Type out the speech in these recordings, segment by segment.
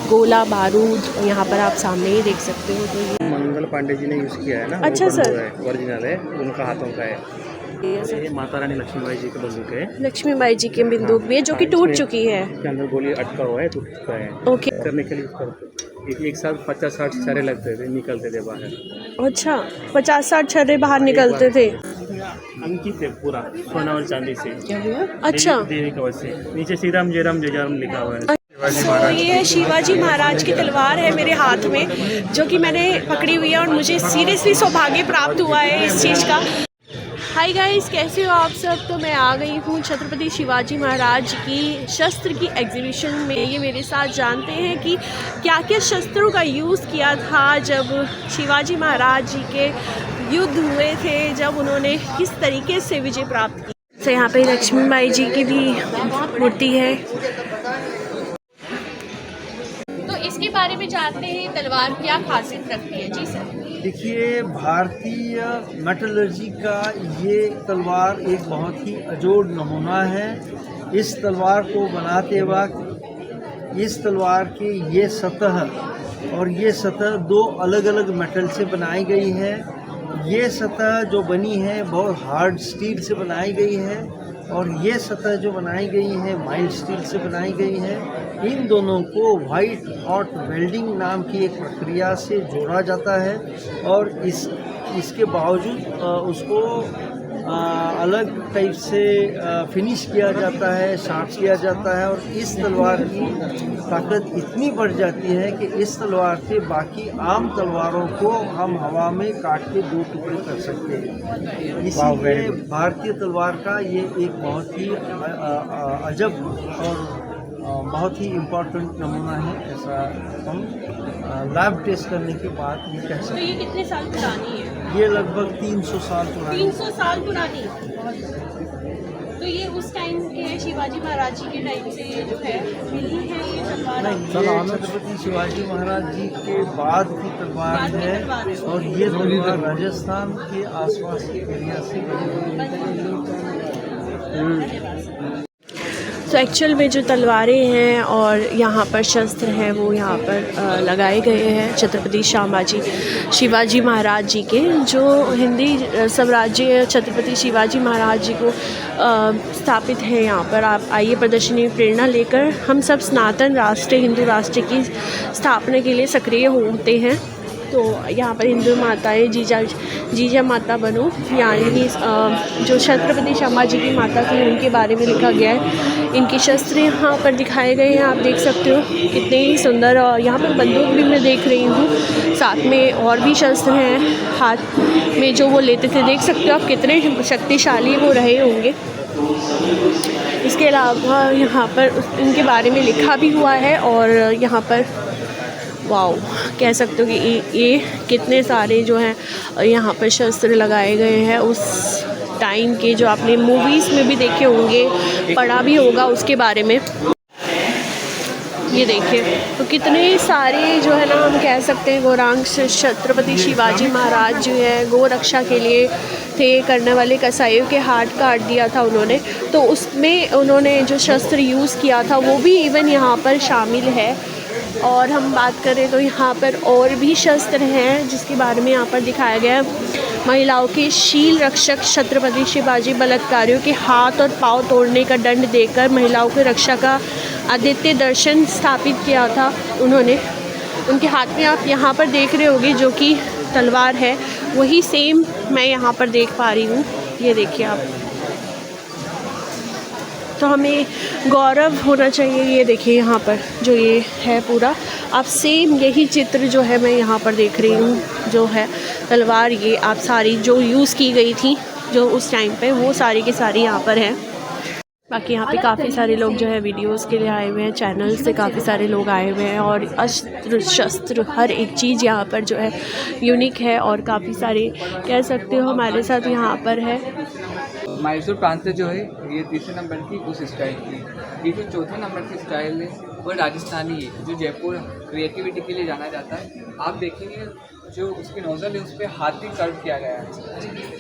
गोला बारूद यहाँ पर आप सामने ही देख सकते हो। तो ये मंगल पांडे जी ने यूज़ किया है ना। अच्छा सर, ओरिजिनल है, उनका हाथों का है। ये माता रानी लक्ष्मीबाई जी की बंदूक है। लक्ष्मीबाई जी की बंदूक भी है जो कि टूट चुकी है। इसके अंदर गोली अटका हुआ है, टूट चुका है। ओके, करने के लिए एक साथ 50-60 छर्रे लगते थे, निकलते थे बाहर। अच्छा 50-60 छर्रे बाहर निकलते थे। अंकित है पूरा सोना और चांदी से। अच्छा, देवी कवच से नीचे श्री राम जय राम जय जय राम लिखा हुआ है। तो ये शिवाजी महाराज की तलवार है मेरे हाथ में, जो कि मैंने पकड़ी हुई है और मुझे सीरियसली सौभाग्य प्राप्त हुआ है इस चीज़ का। हाय गाइस, कैसे हो आप सब। तो मैं आ गई हूँ छत्रपति शिवाजी महाराज की शस्त्र की एग्जीबिशन में। ये मेरे साथ जानते हैं कि क्या क्या शस्त्रों का यूज़ किया था जब शिवाजी महाराज जी के युद्ध हुए थे, जब उन्होंने किस तरीके से विजय प्राप्त की। तो यहाँ पे लक्ष्मीबाई जी की भी मूर्ति है। तो इसके बारे में जानते हैं, तलवार क्या खासियत रखती है। जी सर। देखिए, भारतीय मेटलर्जी का ये तलवार एक बहुत ही अजोड़ नमूना है। इस तलवार को बनाते वक्त इस तलवार के ये सतह और ये सतह दो अलग अलग मेटल से बनाई गई है। ये सतह जो बनी है बहुत हार्ड स्टील से बनाई गई है और ये सतह जो बनाई गई है माइल्ड स्टील से बनाई गई है। इन दोनों को वाइट हॉट वेल्डिंग नाम की एक प्रक्रिया से जोड़ा जाता है और इसके बावजूद उसको अलग टाइप से फिनिश किया जाता है, शार्प किया जाता है और इस तलवार की ताकत इतनी बढ़ जाती है कि इस तलवार से बाकी आम तलवारों को हम हवा में काट के दो टुकड़े कर सकते हैं। इसीलिए भारतीय तलवार का ये एक बहुत ही अजब और बहुत ही इम्पोर्टेंट नमूना है। ऐसा हम लैब टेस्ट करने के बाद ये कह सकते हैं। तो ये कितने साल पुरानी है? ये लगभग 300 साल पुरानी। 300 साल पुरानी। तो ये उस टाइम के शिवाजी महाराज जी के टाइम से जो है मिली है ये तलवार? नहीं, ये छत्रपति शिवाजी महाराज जी के बाद की तलवार है और ये तलवार राजस्थान के आसपास के एरिया से तो एक्चुअल में जो तलवारें हैं और यहाँ पर शस्त्र हैं वो यहाँ पर लगाए गए हैं छत्रपति शिवाजी महाराज जी के, जो हिंदी साम्राज्य छत्रपति शिवाजी महाराज जी को स्थापित है। यहाँ पर आप आइए, प्रदर्शनी में प्रेरणा लेकर हम सब सनातन राष्ट्र हिंदू राष्ट्र की स्थापना के लिए सक्रिय होते हैं। तो यहाँ पर हिंदू माताएँ जीजा माता बनो, यानी जो छत्रपति शिवाजी की माता थी उनके बारे में लिखा गया है। इनके शस्त्र यहाँ पर दिखाए गए हैं, आप देख सकते हो कितने ही सुंदर। और यहाँ पर बंदूक भी मैं देख रही हूँ, साथ में और भी शस्त्र हैं हाथ में जो वो लेते थे। देख सकते हो आप कितने शक्तिशाली वो रहे होंगे। इसके अलावा यहाँ पर इनके बारे में लिखा भी हुआ है और यहाँ पर वाओ कह सकते हो कि ये कितने सारे जो हैं यहाँ पर शस्त्र लगाए गए हैं उस टाइम के, जो आपने मूवीज़ में भी देखे होंगे, पढ़ा भी होगा उसके बारे में। ये देखिए तो कितने सारे जो है ना, हम कह सकते हैं गौरांग छत्रपति शिवाजी महाराज जो है गौ रक्षा के लिए थे, करने वाले कसाईयों के हाथ काट दिया था उन्होंने। तो उसमें उन्होंने जो शस्त्र यूज़ किया था वो भी इवन यहाँ पर शामिल है। और हम बात करें तो यहाँ पर और भी शस्त्र हैं जिसके बारे में यहाँ पर दिखाया गया है। महिलाओं के शील रक्षक छत्रपति शिवाजी बलात्कारियों के हाथ और पांव तोड़ने का दंड देकर महिलाओं की रक्षा का आदित्य दर्शन स्थापित किया था उन्होंने। उनके हाथ में आप यहाँ पर देख रहे होंगे जो कि तलवार है, वही सेम मैं यहाँ पर देख पा रही हूँ। ये देखिए आप, तो हमें गौरव होना चाहिए। ये देखिए यहाँ पर जो ये है पूरा, आप सेम यही चित्र जो है मैं यहाँ पर देख रही हूँ, जो है तलवार ये आप सारी जो यूज़ की गई थी जो उस टाइम पे, वो सारी की सारी यहाँ पर है। बाकी यहाँ पे काफ़ी सारे लोग जो है वीडियोस के लिए आए हुए हैं, चैनल से काफ़ी सारे लोग आए हुए हैं और अस्त्र शस्त्र हर एक चीज़ यहाँ पर जो है यूनिक है और काफ़ी सारे कह सकते हो हमारे साथ यहाँ पर है। मैसूर प्रांत जो है ये तीसरे नंबर की उस स्टाइल की, ये जो चौथे नंबर की स्टाइल है वो राजस्थानी है, जो जयपुर क्रिएटिविटी के लिए जाना जाता है। आप देखेंगे जो उसकी नोज़ल है उस पर हाथी कर्व किया गया है,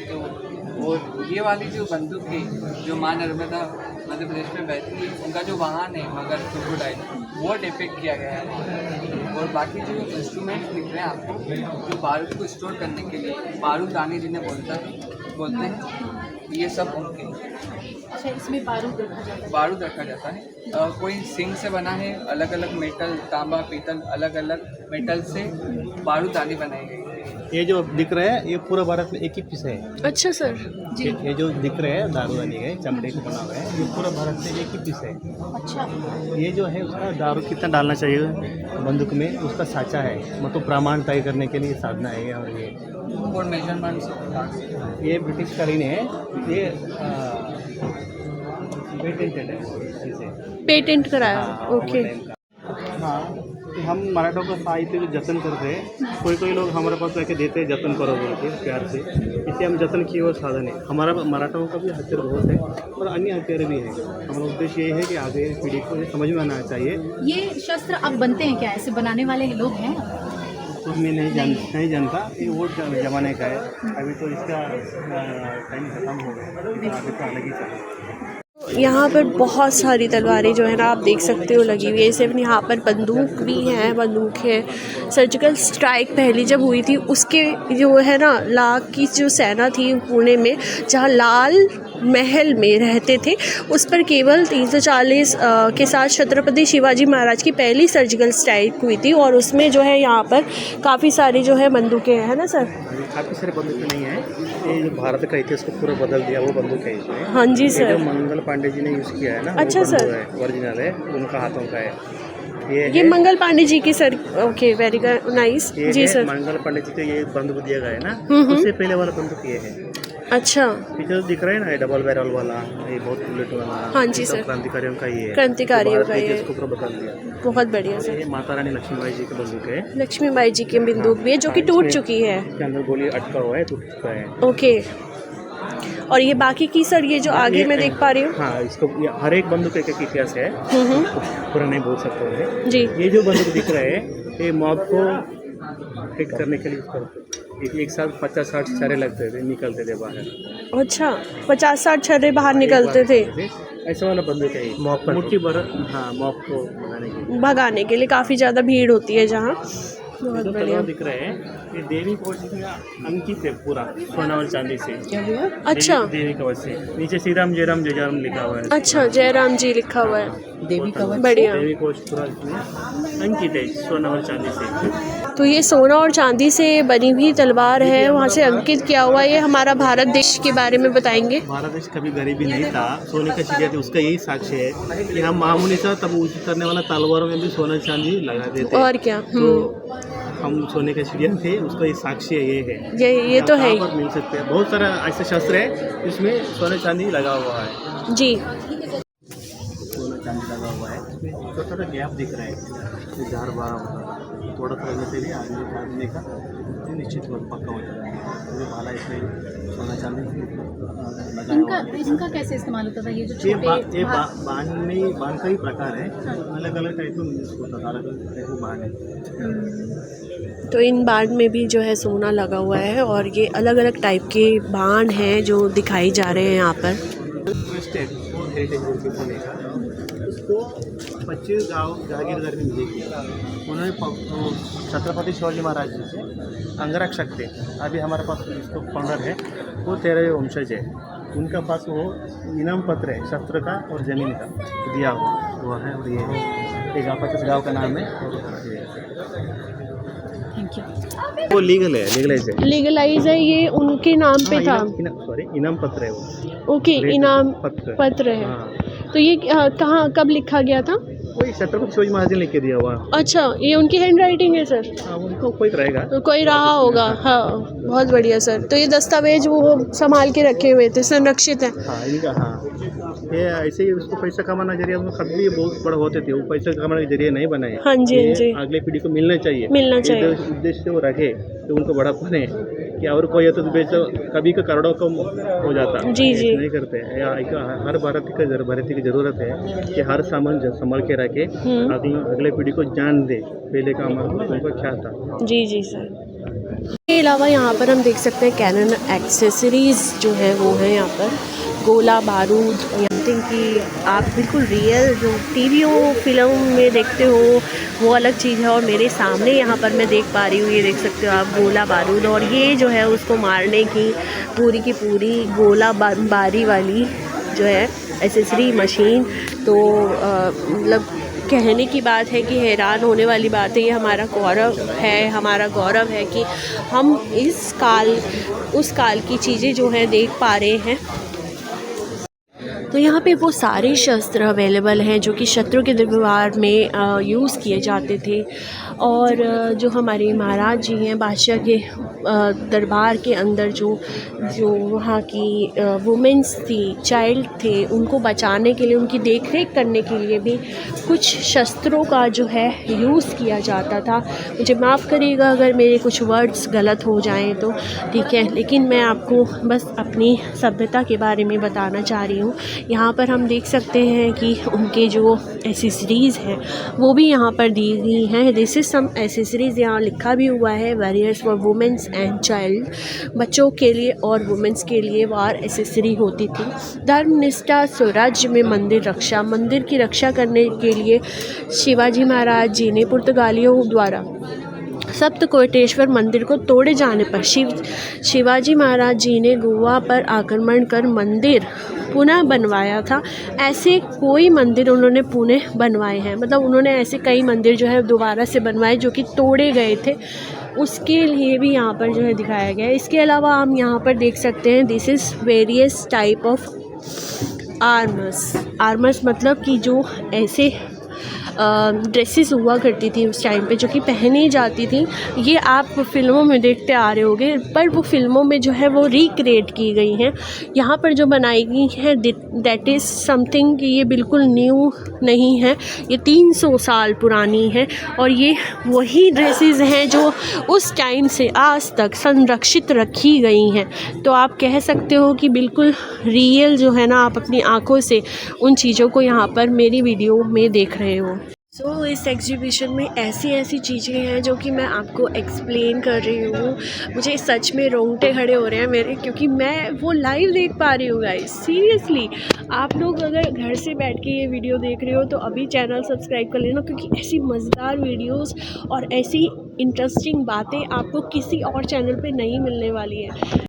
तो और ये वाली जो बंदूक है जो माँ नर्मदा मध्य प्रदेश में बहती है, उनका जो वाहन है मगर क्रोकोडाइल, वो डिपिक्ट किया गया है। और बाकी जो इंस्ट्रूमेंट्स दिख रहे हैं आपको, जो बारूद को स्टोर करने के लिए बारूददानी जिन्हें बोलते हैं, ये सब उनके। अच्छा, इसमें बारूद रखा जाता है। कोई सिंग से बना है, अलग अलग मेटल, तांबा, पीतल, अलग अलग मेटल से बारूददानी बनाई गई है। ये जो दिख रहा है ये पूरा भारत में एक ही पीस है। अच्छा सर जी। ये जो दिख रहा है दारूदानी है, चमड़े से बना हुआ है, ये पूरा भारत में एक ही पीस है। अच्छा, ये जो है उसका दारू कितना डालना चाहिए बंदूक में, उसका साचा है, मतलब प्रमाण तय करने के लिए साधना है। और और मेजरमेंट्स ये ब्रिटिश का ऋण है, ये पेटेंटेड है इसे। पेटेंट कराया। हाँ, ओके। वो टाइम का। हाँ, तो हम मराठों का साहित्य जो जतन करते हैं, कोई लोग हमारे पास आके देते हैं जतन करो बोल के प्यार से, इसे हम जतन किए और साधन है। हमारा मराठों का भी हथियार बहुत है और अन्य हथियार भी है। हमारा उद्देश्य ये है कि आगे पीढ़ी को ये समझ में आना चाहिए। ये शस्त्र अब बनते हैं क्या? ऐसे बनाने वाले लोग हैं? तो मैं नहीं जानता, ये वो जमाने का है। अभी तो इसका टाइम खत्म हो गया, आगे तो अलग ही चला। यहाँ पर बहुत सारी तलवारें जो है ना आप देख सकते हो लगी हुई है। सिर्फ यहाँ पर बंदूक भी है, बंदूक है। सर्जिकल स्ट्राइक पहली जब हुई थी उसके जो है ना लाख की जो सेना थी पुणे में, जहाँ लाल महल में रहते थे, उस पर केवल 340 के साथ छत्रपति शिवाजी महाराज की पहली सर्जिकल स्ट्राइक हुई थी। और उसमें जो है यहाँ पर काफ़ी सारी जो है बंदूकें हैं ना सर? काफ़ी सारे बंदूकें नहीं है, ये जो भारत का इतिहास को पूरा बदल दिया वो बंदूक है इसमें। हाँ जी सर। जो मंगल पांडे जी ने यूज़ किया है ना, अच्छा वो सर, ओरिजिनल है, उनका हाथों का है। ये मंगल पांडे जी की सर। ओके, वेरी नाइस जी सर। मंगल पांडे जी को ये बंदूक दिया गया है ना, उससे पहले वाला बंदूक ये है। अच्छा, पीछे जो दिख रहा है ना, ये डबल बैरल वाला, ये बहुत बुलेट वाला। हाँ जी सर, क्रांतिकारियों का ये है, क्रांतिकारियों का ये इसको पूरा बदल दिया। बहुत बढ़िया सर। ये माता रानी लक्ष्मीबाई जी की बंदूक है। लक्ष्मीबाई जी की बंदूक भी है जो कि टूट चुकी है। इसके अंदर गोली अटका हुआ है, टूट चुका है। ओके। और ये बाकी की सर, ये जो आगे मैं देख पा रही हूँ। हाँ, इसको हर एक बंदूक का एक इतिहास है, पूरा नहीं बोल सकते हैं जी। ये जो बंदूक दिख रहा है ये मॉब को हिट करने के लिए एक साथ 50-60 छर्रे लगते थे, निकलते थे बाहर। अच्छा, 50-60 छर्रे बाहर निकलते थे। ऐसा वाला बंदूक है मॉब मुट्ठी भर। हाँ, मॉब को भगाने के लिए काफ़ी ज़्यादा भीड़ होती है जहाँ। बहुत बढ़िया दिख रहे हैं। ये देवी कवच अंकित है पूरा सोना और चांदी से। अच्छा, देवी कवच से नीचे श्री राम जय राम जय राम लिखा हुआ है। अच्छा, जयराम जी लिखा हुआ है। देवी कवच, बढ़िया। देवी कवच पूरा अंकित है सोना और चांदी से। तो ये सोना और चांदी से बनी हुई तलवार है, वहाँ से अंकित किया हुआ है। ये हमारा भारत देश के बारे में बताएंगे। भारत देश कभी गरीबी नहीं था, सोने का चिड़िया थे, उसका यही साक्ष्य है कि हम मामूली था तब यूज करने वाला तलवारों में भी सोना चांदी लगा देते। और क्या, तो हम सोने के चिड़िया थे, उसका ये साक्ष्य ये है। ये तो है ही। मिल सकते हैं बहुत सारा ऐसे शस्त्र है जिसमें सोना चांदी लगा हुआ है जी। सोना चांदी लगा हुआ है, छोटा छोटा गैप दिख रहा है, 1000-12 होता है, थोड़ा थोड़ा से भी आदमी का निश्चित पक्का हो जाता है। तो भाला इसमें सोना चांदी इनका कैसे इस्तेमाल होता था? ये जो छोटे बांध का ही प्रकार है, अलग अलग टाइप में यूज होता था, अलग अलग टाइप में बांध है। तो इन बाण में भी जो है सोना लगा हुआ है और ये अलग अलग टाइप के बाण हैं जो दिखाई जा रहे हैं यहाँ पर। हेरिटेज बोर्ड के पुणे का, उसको 25 गाँव जागीरदार ने मिलेगी। उन्होंने छत्रपति शिवाजी महाराज जी से अंगरक्षक थे, अभी हमारे पास इसको पंडर है, वो 13वें वंशज है। उनका पास वो इनाम पत्र है शस्त्र का और ज़मीन का दिया हुआ है। और ये 50 गाँव का नाम है। Thank you. वो लीगल है, लीगलाइज है, ये उनके नाम पे था। सॉरी, इनाम पत्र है वो। ओके, इनाम पत्र है। हाँ। तो ये कहाँ कब लिखा गया था? वही छत्रपति शिवाजी महाराज ने लिख के दिया हुआ। अच्छा, ये उनकी हैंड राइटिंग है सर? हाँ, उनको कोई रहेगा, तो कोई रहा होगा। हाँ, बहुत बढ़िया सर। तो ये दस्तावेज वो संभाल के रखे हुए थे, संरक्षित है। हाँ, इनका। हाँ, ये ऐसे ही उसको पैसा कमाना जरिए, उनको खत भी बहुत बड़ा होते थे, वो पैसा कमाने के जरिए नहीं बनाए। हाँ जी, हाँ जी। अगले पीढ़ी को मिलना चाहिए, उद्देश्य से वो रखे तो उनको बड़ा बने कि और कोई है तो बेचो, कभी का करोड़ों कम हो जाता। जी जी। नहीं करते। हर भारतीय की जरूरत है कि हर सामान संभाल के रखे, अगले पीढ़ी को जान दे पहले का हमारा उनका क्या था। जी जी सर। इसके अलावा यहाँ पर हम देख सकते हैं कैनन एक्सेसरीज़ जो है वो है यहाँ पर, गोला बारूद, थिंक कि आप बिल्कुल रियल जो टीवी हो फिल्म में देखते हो वो अलग चीज़ है, और मेरे सामने यहाँ पर मैं देख पा रही हूँ, ये देख सकते हो आप गोला बारूद, और ये जो है उसको मारने की पूरी गोला बारी वाली जो है एसेसरी मशीन। तो मतलब कहने की बात है कि हैरान होने वाली बात है, ये हमारा गौरव है कि हम उस काल की चीज़ें जो है देख पा रहे हैं। तो यहाँ पे वो सारे शस्त्र अवेलेबल हैं जो कि शत्रु के दरबार में यूज़ किए जाते थे, और जो हमारे महाराज जी हैं बादशाह के दरबार के अंदर जो वहाँ की वुमेंस थी, चाइल्ड थे, उनको बचाने के लिए, उनकी देख रेख करने के लिए भी कुछ शस्त्रों का जो है यूज़ किया जाता था। मुझे माफ़ करिएगा अगर मेरे कुछ वर्ड्स गलत हो जाएं तो, ठीक है, लेकिन मैं आपको बस अपनी सभ्यता के बारे में बताना चाह रही हूँ। यहाँ पर हम देख सकते हैं कि उनके जो एसेसरीज़ हैं वो भी यहाँ पर दी गई हैं। दिस इज़ सम एसेसरीज़, यहाँ लिखा भी हुआ है warriors for women's and child, बच्चों के लिए और वुमेंस के लिए वार एसेसरी होती थी। धर्मनिष्ठा, स्वराज्य में मंदिर की रक्षा करने के लिए शिवाजी महाराज जी ने पुर्तगालियों द्वारा सप्तकोटेश्वर मंदिर को तोड़े जाने पर शिवाजी महाराज जी ने गोवा पर आक्रमण कर मंदिर पुनः बनवाया था। ऐसे कोई मंदिर उन्होंने पुनः बनवाए हैं, मतलब उन्होंने ऐसे कई मंदिर जो है दोबारा से बनवाए जो कि तोड़े गए थे, उसके लिए भी यहाँ पर जो है दिखाया गया है। इसके अलावा हम यहाँ पर देख सकते हैं this is various type of armours मतलब कि जो ऐसे ड्रेसेस हुआ करती थी उस टाइम पे जो कि पहनी जाती थी, ये आप फिल्मों में देखते आ रहे होंगे, पर वो फिल्मों में जो है वो रिक्रिएट की गई हैं। यहाँ पर जो बनाई गई है दैट इज़ समथिंग कि ये बिल्कुल न्यू नहीं है, ये 300 साल पुरानी है, और ये वही ड्रेसेस हैं जो उस टाइम से आज तक संरक्षित रखी गई हैं। तो आप कह सकते हो कि बिल्कुल रियल जो है ना, आप अपनी आँखों से उन चीज़ों को यहाँ पर मेरी वीडियो में देख रहे हो। सो इस एग्जीबिशन में ऐसी चीज़ें हैं जो कि मैं आपको एक्सप्लेन कर रही हूँ। मुझे सच में रोंगटे खड़े हो रहे हैं मेरे, क्योंकि मैं वो लाइव देख पा रही हूँ गाइस। सीरियसली आप लोग अगर घर से बैठ के ये वीडियो देख रहे हो तो अभी चैनल सब्सक्राइब कर लेना, क्योंकि ऐसी मज़ेदार वीडियोस और ऐसी इंटरेस्टिंग बातें आपको किसी और चैनल पे नहीं मिलने वाली है।